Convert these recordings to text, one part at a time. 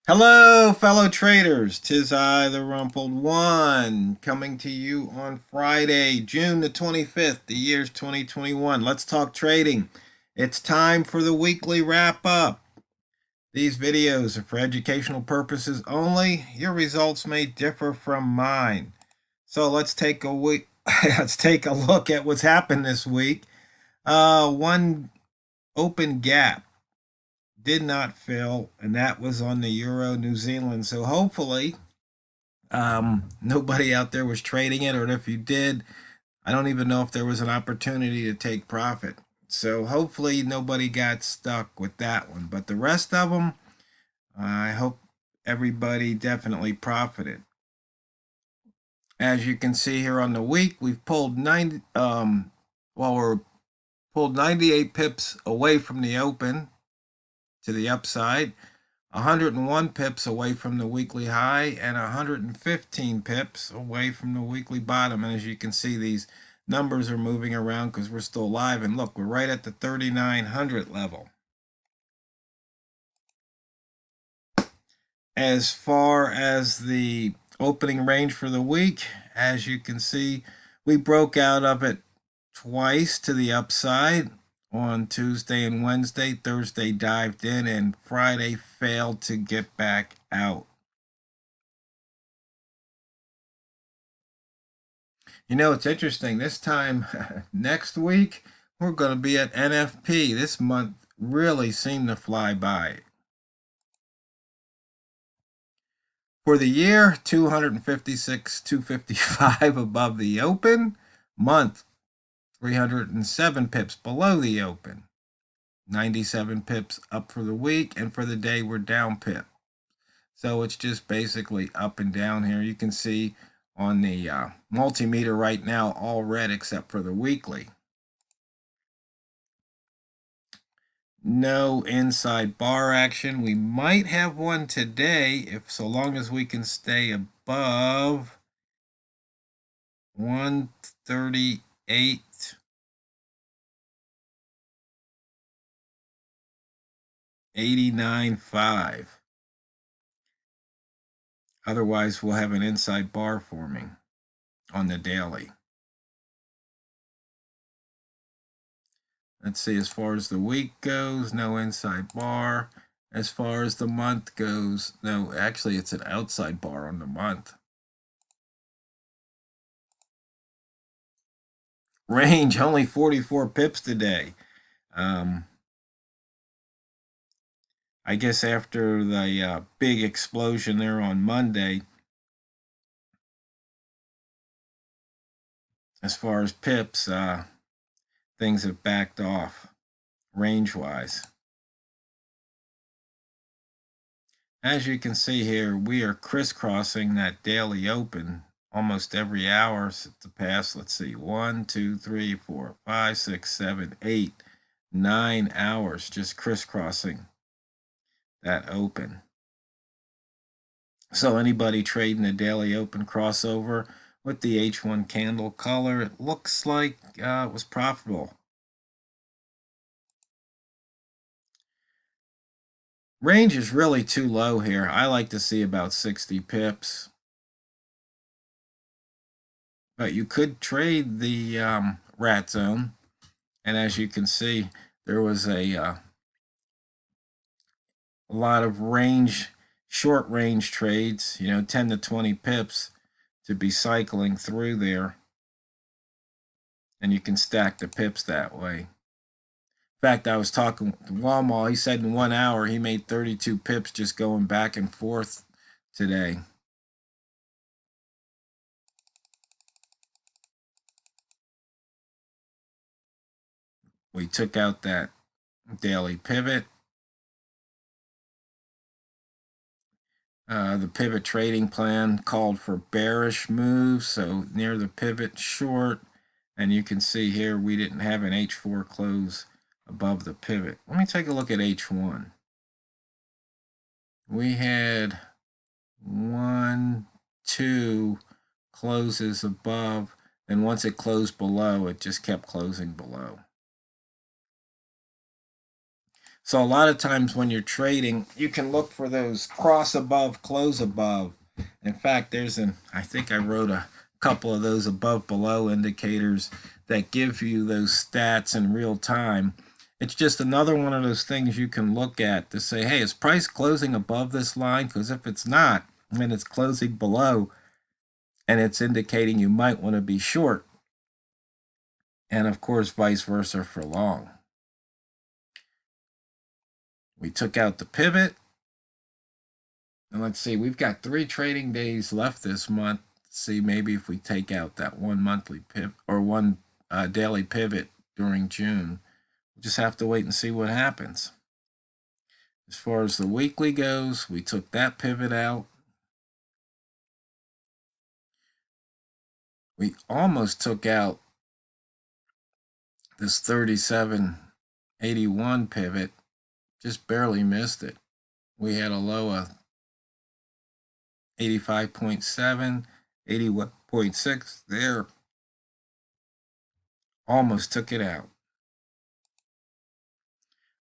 Hello, fellow traders. 'Tis I, the Rumpled One, coming to you on Friday, June the 25th, the year's 2021. Let's talk trading. It's time for the weekly wrap up. These videos are for educational purposes only. Your results may differ from mine. So let's take a week. Let's take a look at what's happened this week. One open gap did not fill, and that was on the Euro New Zealand. So hopefully, nobody out there was trading it, or if you did, I don't even know if there was an opportunity to take profit. So hopefully nobody got stuck with that one. But the rest of them, I hope everybody definitely profited. As you can see here on the week, we've pulled we're pulled 98 pips away from the open to the upside, 101 pips away from the weekly high, and 115 pips away from the weekly bottom. And as you can see, these numbers are moving around because we're still live. And look, we're right at the 3,900 level. As far as the opening range for the week, as you can see, we broke out of it twice to the upside on Tuesday and Wednesday. Thursday dived in, and Friday failed to get back out. You know, it's interesting. This time next week, we're going to be at NFP. This month really seemed to fly by. For the year, 256, 255 above the open. Month, 307 pips below the open. 97 pips up for the week, and for the day, we're down pip. So it's just basically up and down here. You can see on the multimeter right now, all red except for the weekly. No inside bar action. We might have one today, if so long as we can stay above 138. 89.5. Otherwise, we'll have an inside bar forming on the daily. Let's see, as far as the week goes, no inside bar. As far as the month goes, no, actually, it's an outside bar on the month. Range, only 44 pips today. I guess after the big explosion there on Monday, as far as pips, things have backed off range-wise. As you can see here, we are crisscrossing that daily open almost every hour to pass. Let's see, 1, 2, 3, 4, 5, 6, 7, 8, 9 hours just crisscrossing that open. So anybody trading a daily open crossover with the H1 candle color, it looks like it was profitable. Range is really too low here. I like to see about 60 pips. But you could trade the rat zone. And as you can see, there was a lot of range, short range trades, 10 to 20 pips to be cycling through there. And you can stack the pips that way. In fact, I was talking to Walmart. He said in 1 hour he made 32 pips just going back and forth today. We took out that daily pivot. The pivot trading plan called for bearish moves, so near the pivot short. And you can see here we didn't have an H4 close above the pivot. Let me take a look at H1. We had 1, 2 closes above, and once it closed below, it just kept closing below. So a lot of times when you're trading, you can look for those cross above, close above. In fact, I think I wrote a couple of those above below indicators that give you those stats in real time. It's just another one of those things you can look at to say, hey, is price closing above this line? Because if it's not, then it's closing below and it's indicating you might want to be short. And of course, vice versa for long. We took out the pivot. And let's see, we've got 3 trading days left this month. Let's see, maybe if we take out that one monthly pivot or one daily pivot during June, we'll just have to wait and see what happens. As far as the weekly goes, we took that pivot out. We almost took out this 37.81 pivot, just barely missed it. We had a low of 85.7, 81.6 there. Almost took it out.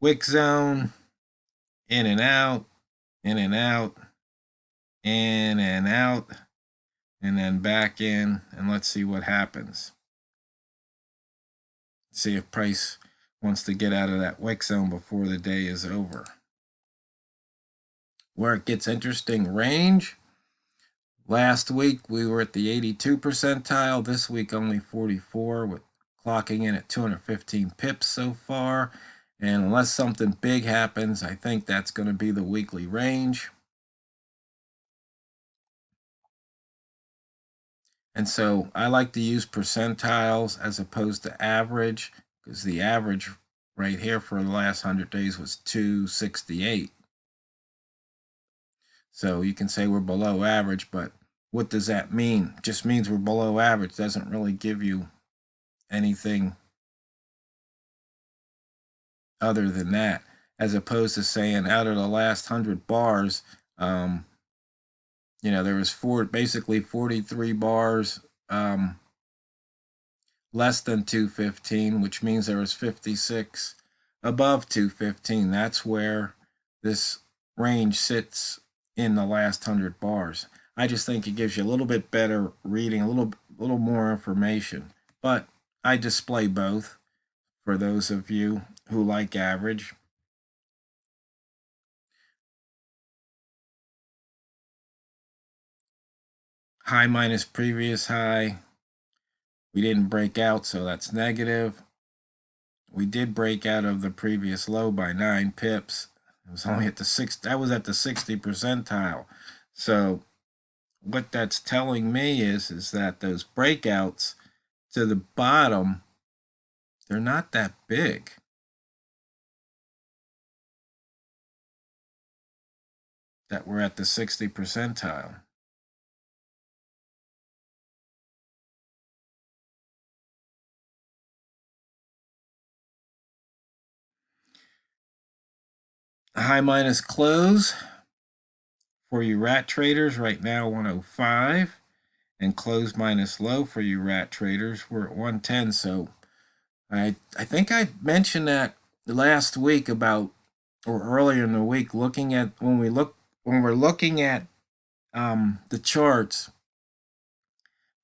Wick zone, in and out, in and out, in and out, and then back in, and let's see what happens. See if price wants to get out of that wick zone before the day is over. Where it gets interesting, range. Last week we were at the 82 percentile. This week only 44, with clocking in at 215 pips so far. And unless something big happens, I think that's going to be the weekly range. And so I like to use percentiles as opposed to average, because the average right here for the last 100 days was 268. So you can say we're below average, but what does that mean? It just means we're below average. It doesn't really give you anything other than that, as opposed to saying out of the last 100 bars, there was basically 43 bars less than 215, which means there was 56 above 215. That's where this range sits in the last 100 bars. I just think it gives you a little bit better reading, a little more information. But I display both for those of you who like average. High minus previous high. We didn't break out, so that's negative. We did break out of the previous low by 9 pips. It was only at the 60 percentile. So what that's telling me is that those breakouts to the bottom, they're not that big. That we're at the 60 percentile. High minus close for you rat traders right now 105, and close minus low for you rat traders we're at 110. So I think I mentioned that last week about, or earlier in the week, looking at when we're looking at the charts,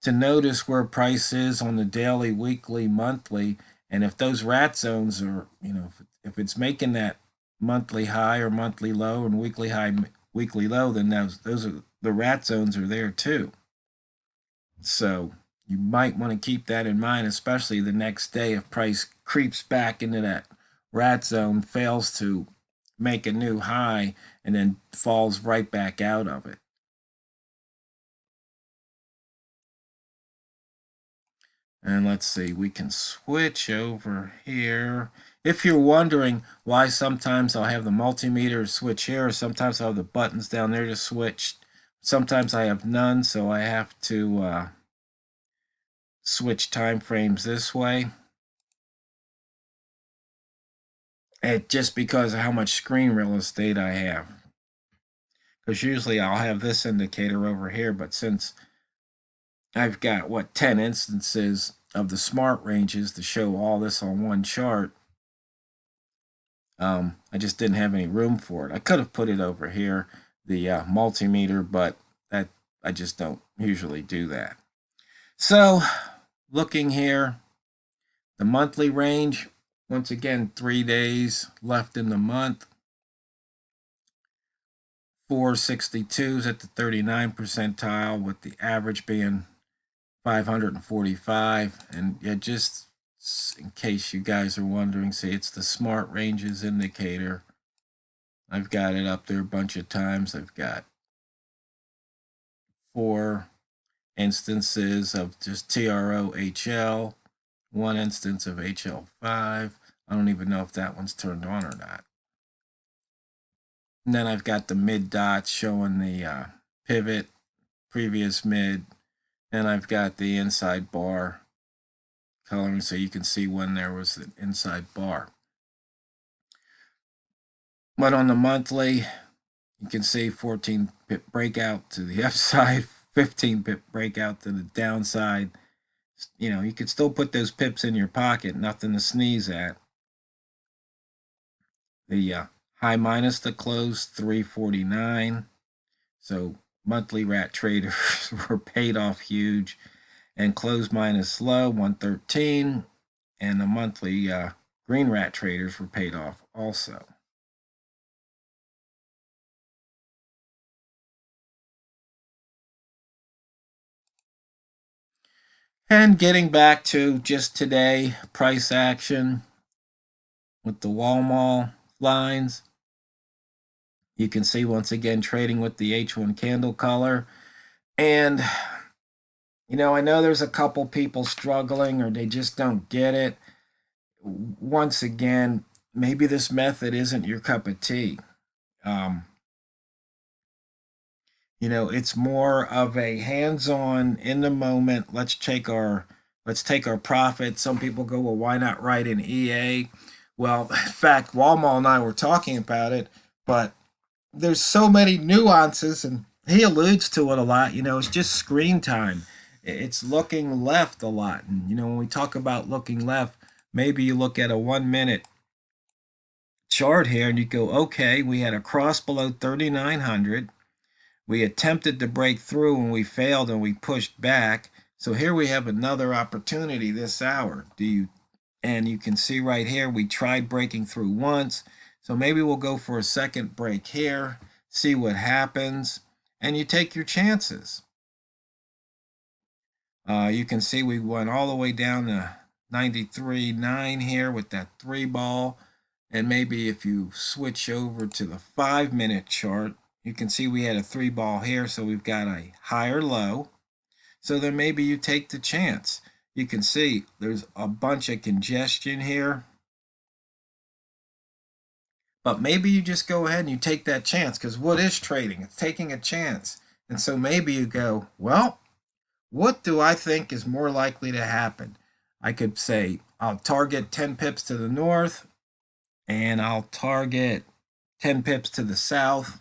to notice where price is on the daily, weekly, monthly, and if those rat zones are, if it's making that monthly high or monthly low and weekly high, weekly low, then those are the rat zones are there too. So you might want to keep that in mind, especially the next day if price creeps back into that rat zone, fails to make a new high, and then falls right back out of it. And let's see, we can switch over here. If you're wondering why sometimes I'll have the multimeter switch here, or sometimes I'll have the buttons down there to switch, sometimes I have none, so I have to switch time frames this way. And just because of how much screen real estate I have. Because usually I'll have this indicator over here, but since I've got 10 instances of the smart ranges to show all this on one chart, I just didn't have any room for it. I could have put it over here, the multimeter, but that I just don't usually do that. So looking here, the monthly range, once again, 3 days left in the month. 462 is at the 39 percentile, with the average being 545. And yeah, just in case you guys are wondering, see, it's the smart ranges indicator. I've got it up there a bunch of times. I've got 4 instances of just TROHL, 1 instance of HL5. I don't even know if that one's turned on or not. And then I've got the mid dots showing the pivot, previous mid, and I've got the inside bar coloring so you can see when there was an inside bar. But on the monthly, you can see 14 pip breakout to the upside, 15 pip breakout to the downside. You know, you could still put those pips in your pocket, nothing to sneeze at. The high minus the close, 349. So monthly rat traders were paid off huge. And close minus low, 113. And the monthly green rat traders were paid off also. And getting back to just today, price action with the Walmart lines. You can see once again trading with the H1 candle color. And, you know, I know there's a couple people struggling or they just don't get it. Once again, maybe this method isn't your cup of tea. You know, it's more of a hands-on, in the moment. Let's take our profit. Some people go, well, why not write an EA? Well, in fact, Walmart and I were talking about it, but there's so many nuances, and he alludes to it a lot. You know, it's just screen time. It's looking left a lot. And, you know, when we talk about looking left, maybe you look at a 1 minute chart here and you go, okay, we had a cross below 3,900. We attempted to break through and we failed and we pushed back. So here we have another opportunity this hour. And you can see right here, we tried breaking through once. So maybe we'll go for a second break here, see what happens, and you take your chances. You can see we went all the way down to 93.9 here with that 3 ball. And maybe if you switch over to the 5 minute chart, you can see we had a 3 ball here, so we've got a higher low. So then maybe you take the chance. You can see there's a bunch of congestion here. But maybe you just go ahead and you take that chance, because what is trading? It's taking a chance. And so maybe you go, well, what do I think is more likely to happen? I could say I'll target 10 pips to the north, and I'll target 10 pips to the south.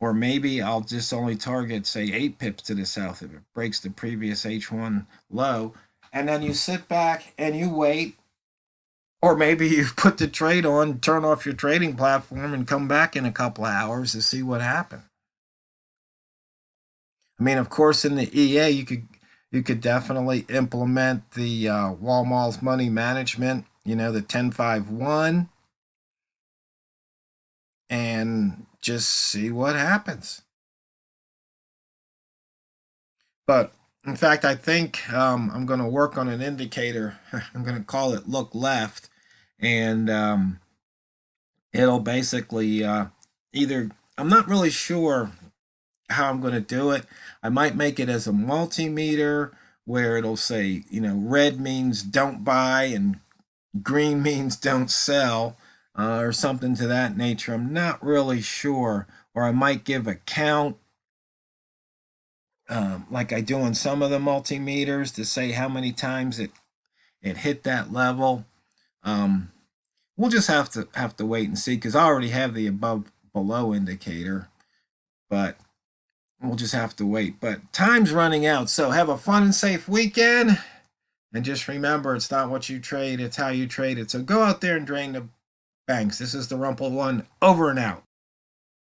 Or maybe I'll just only target, say, 8 pips to the south if it breaks the previous H1 low. And then you sit back and you wait. Or maybe you put the trade on, turn off your trading platform, and come back in a couple of hours to see what happened. I mean, of course, in the EA, you could definitely implement the Walmart's money management, you know, the 1051, and just see what happens. But in fact, I think I'm going to work on an indicator. I'm going to call it look left, and it'll basically either, I'm not really sure how I'm going to do it. I might make it as a multimeter where it'll say, you know, red means don't buy and green means don't sell, or something to that nature. I'm not really sure. Or I might give a count, like I do on some of the multimeters, to say how many times it hit that level. We'll just have to wait and see, because I already have the above below indicator, but we'll just have to wait. But time's running out, so have a fun and safe weekend. And just remember, it's not what you trade, it's how you trade it. So go out there and drain the banks. This is the Rumpled One, over and out.